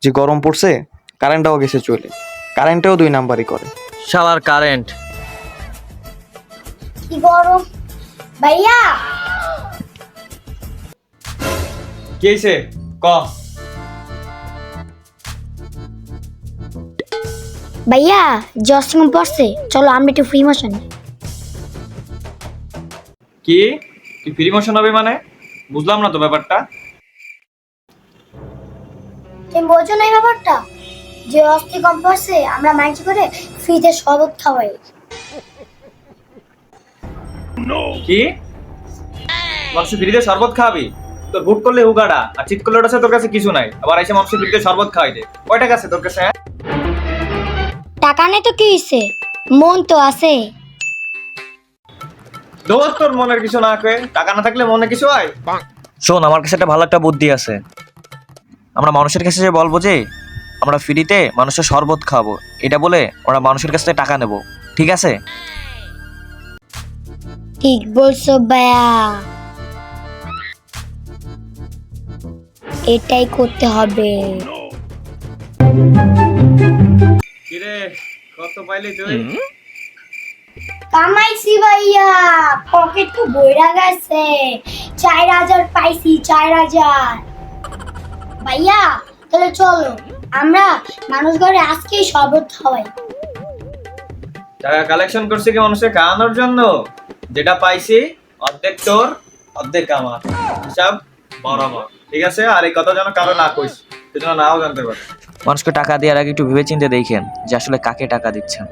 যে গরম পড়ছে, কারেন্টটাও গেছে চলে। কারেন্টেও 2 নাম্বারই করে। শালার কারেন্ট। কি গরম ভাইয়া। কি হইছে ক? ভাইয়া জস্টিং পড়ছে, চলো আমরা একটু ফ্রি মোশন। কি তুই ফ্রি মোশন হবে মানে? বুঝলাম না তো ব্যাপারটা। তুমি বোঝো না এই ব্যাপারটা? যে অস্থি কম পড়ছে আমরা মাইন্ড করে ফ্রিতে শরবত খাওয়াই। কি মানুষ ফ্রিতে শরবত খাওয়াবি? তোর বুট করলে উগাড়া আর চিৎ করলে ওটা তোর কাছে কিছু নাই, আবার এসে মানুষ ফ্রিতে শরবত খাওয়াই দে। কয় টাকা আছে তোর কাছে? টাকা নেই তো কি হইছে, মন তো আছে। দোস্ত তোর মনের কিছু না কয়ে, টাকা না থাকলে মনে কিছু হয়? শোন, আমার কাছে একটা ভালো একটা বুদ্ধি আছে। আমরা মানুষের কাছে যে বলবো যে আমরা ফ্রিতে মানুষের শরবত খাবো, এটা বলে ওরা মানুষের কাছ থেকে টাকা নেব, ঠিক আছে? ঠিক বলছো ভাইয়া, এটাই করতে হবে। কিরে কত পাইলি তুই? কামাইছি ভাইয়া, পকেট তো বইরা গেছে। 4000 পাইছি, 4000। ভাইয়া তাহলে চলো আমরা মানুষ ঘরে আজকেই শরবত খাওয়াই। টাকা কালেকশন করছি কি মানুষের খাওয়ানোর জন্য? যেটা পাইছি অর্ধেক তোর অর্ধেক আমার, হিসাব বরাবর, ঠিক আছে? আর এই কথা যেন কারো না কইস, সেজন্য নাও জানতে পারে। মানুষকে টাকা দেওয়ার আগে একটু ভেবেচিন্তে দেখেন যে আসলে কাকে টাকা দিচ্ছেন।